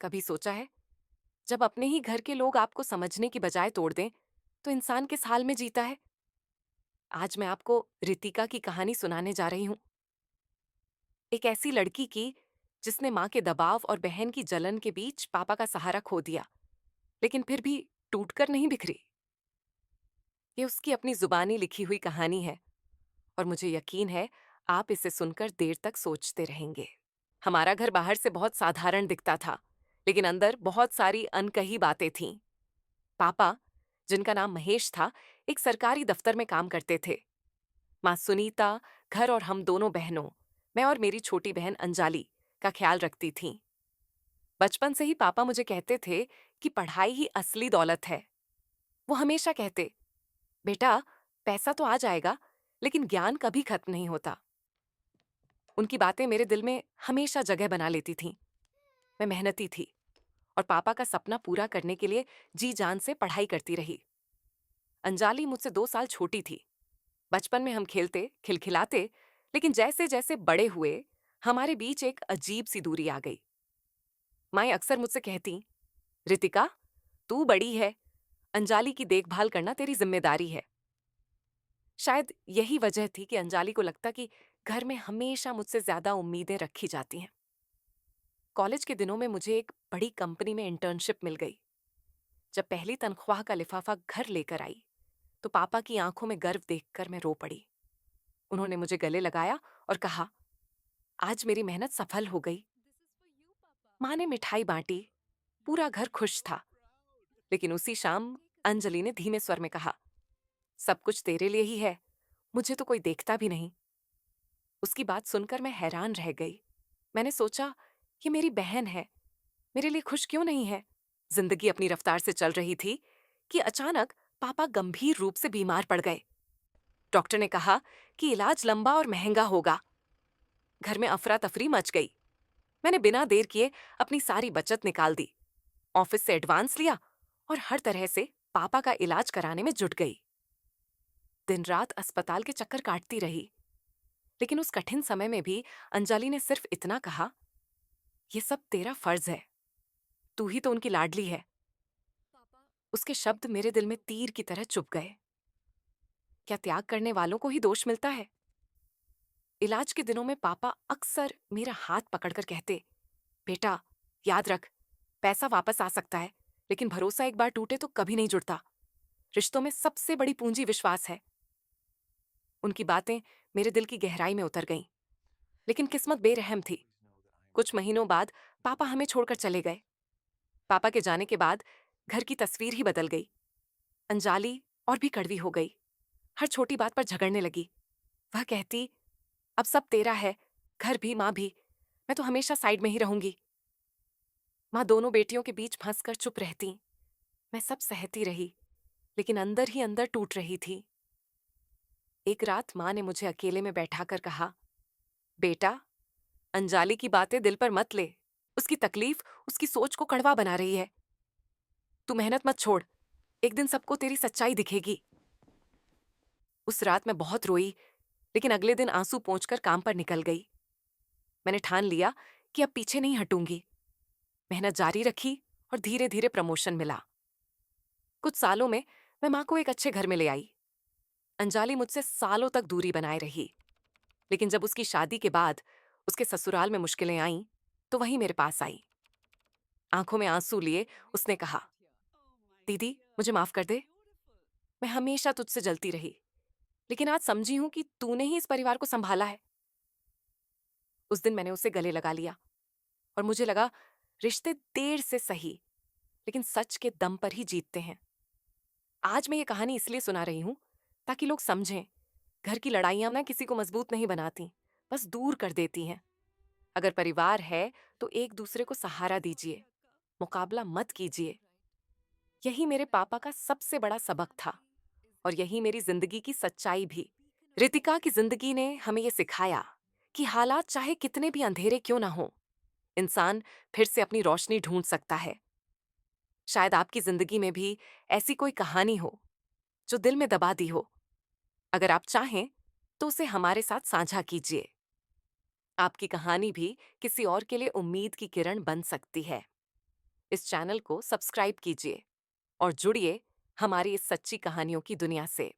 कभी सोचा है, जब अपने ही घर के लोग आपको समझने की बजाय तोड़ दें, तो इंसान किस हाल में जीता है? आज मैं आपको रितिका की कहानी सुनाने जा रही हूँ। एक ऐसी लड़की की जिसने माँ के दबाव और बहन की जलन के बीच पापा का सहारा खो दिया, लेकिन फिर भी टूटकर नहीं बिखरी। ये उसकी अपनी जुबानी लिखी हुई कहानी है और मुझे यकीन है आप इसे सुनकर देर तक सोचते रहेंगे। हमारा घर बाहर से बहुत साधारण दिखता था, लेकिन अंदर बहुत सारी अनकही बातें थीं। पापा, जिनका नाम महेश था, एक सरकारी दफ्तर में काम करते थे। माँ सुनीता घर और हम दोनों बहनों, मैं और मेरी छोटी बहन अंजाली, का ख्याल रखती थीं। बचपन से ही पापा मुझे कहते थे कि पढ़ाई ही असली दौलत है। वो हमेशा कहते, बेटा, पैसा तो आ जाएगा, लेकिन ज्ञान कभी खत्म नहीं होता। उनकी बातें मेरे दिल में हमेशा जगह बना लेती थीं। मैं मेहनती थी और पापा का सपना पूरा करने के लिए जी जान से पढ़ाई करती रही। अंजाली मुझसे 2 साल छोटी थी। बचपन में हम खेलते खिलखिलाते, लेकिन जैसे जैसे बड़े हुए हमारे बीच एक अजीब सी दूरी आ गई। माएं अक्सर मुझसे कहती, रितिका, तू बड़ी है, अंजाली की देखभाल करना तेरी जिम्मेदारी है। शायद यही वजह थी कि अंजाली को लगता कि घर में हमेशा मुझसे ज्यादा उम्मीदें रखी जाती हैं। कॉलेज के दिनों में मुझे एक बड़ी कंपनी में इंटर्नशिप मिल गई। जब पहली तनख्वाह का लिफाफा घर लेकर आई, तो पापा की आंखों में गर्व देखकर मैं रो पड़ी। उन्होंने मुझे गले लगाया और कहा, आज मेरी मेहनत सफल हो गई। माँ ने मिठाई बांटी, पूरा घर खुश था। लेकिन उसी शाम अंजलि ने धीमे स्वर में कहा, सब कुछ तेरे लिए ही है, मुझे तो कोई देखता भी नहीं। उसकी बात सुनकर मैं हैरान रह गई। मैंने सोचा, ये मेरी बहन है, मेरे लिए खुश क्यों नहीं है? जिंदगी अपनी रफ्तार से चल रही थी कि अचानक पापा गंभीर रूप से बीमार पड़ गए। डॉक्टर ने कहा कि इलाज लंबा और महंगा होगा। घर में अफरा तफरी मच गई। मैंने बिना देर किए अपनी सारी बचत निकाल दी, ऑफिस से एडवांस लिया और हर तरह से पापा का इलाज कराने में जुट गई। दिन रात अस्पताल के चक्कर काटती रही, लेकिन उस कठिन समय में भी अंजलि ने सिर्फ इतना कहा, ये सब तेरा फर्ज है, तू ही तो उनकी लाडली है। उसके शब्द मेरे दिल में तीर की तरह चुभ गए। क्या त्याग करने वालों को ही दोष मिलता है? इलाज के दिनों में पापा अक्सर मेरा हाथ पकड़कर कहते, बेटा, याद रख, पैसा वापस आ सकता है, लेकिन भरोसा एक बार टूटे तो कभी नहीं जुड़ता। रिश्तों में सबसे बड़ी पूंजी विश्वास है। उनकी बातें मेरे दिल की गहराई में उतर गईं। लेकिन किस्मत बेरहम थी। कुछ महीनों बाद पापा हमें छोड़कर चले गए। पापा के जाने के बाद घर की तस्वीर ही बदल गई। अंजाली और भी कड़वी हो गई। हर छोटी बात पर झगड़ने लगी। वह कहती, अब सब तेरा है, घर भी, माँ भी, मैं तो हमेशा साइड में ही रहूंगी। माँ दोनों बेटियों के बीच फंसकर चुप रहती। मैं सब सहती रही, लेकिन अंदर ही अंदर टूट रही थी। एक रात माँ ने मुझे अकेले में बैठाकर कहा, बेटा, अंजाली की बातें दिल पर मत ले। उसकी तकलीफ उसकी सोच को कड़वा बना रही है। तू मेहनत मत छोड़, एक दिन सबको तेरी सच्चाई दिखेगी। उस रात मैं बहुत रोई, लेकिन अगले दिन आंसू पोंछकर काम पर निकल गई। मैंने ठान लिया कि अब पीछे नहीं हटूंगी। मेहनत जारी रखी और धीरे धीरे प्रमोशन मिला। कुछ सालों में मैं माँ को एक अच्छे घर में ले आई। अंजाली मुझसे सालों तक दूरी बनाए रही, लेकिन जब उसकी शादी के बाद उसके ससुराल में मुश्किलें आईं, तो वही मेरे पास आई। आंखों में आंसू लिए उसने कहा, दीदी, मुझे माफ कर दे। मैं हमेशा तुझसे जलती रही, लेकिन आज समझी हूं कि तूने ही इस परिवार को संभाला है। उस दिन मैंने उसे गले लगा लिया और मुझे लगा, रिश्ते देर से सही, लेकिन सच के दम पर ही जीतते हैं। आज मैं ये कहानी इसलिए सुना रही हूं ताकि लोग समझें, घर की लड़ाइयां ना किसी को मजबूत नहीं बनाती, बस दूर कर देती हैं। अगर परिवार है तो एक दूसरे को सहारा दीजिए, मुकाबला मत कीजिए। यही मेरे पापा का सबसे बड़ा सबक था और यही मेरी जिंदगी की सच्चाई भी। रितिका की जिंदगी ने हमें ये सिखाया कि हालात चाहे कितने भी अंधेरे क्यों ना हो, इंसान फिर से अपनी रोशनी ढूंढ सकता है। शायद आपकी जिंदगी में भी ऐसी कोई कहानी हो जो दिल में दबा दी हो। अगर आप चाहें तो उसे हमारे साथ साझा कीजिए। आपकी कहानी भी किसी और के लिए उम्मीद की किरण बन सकती है। इस चैनल को सब्सक्राइब कीजिए और जुड़िए हमारी इस सच्ची कहानियों की दुनिया से।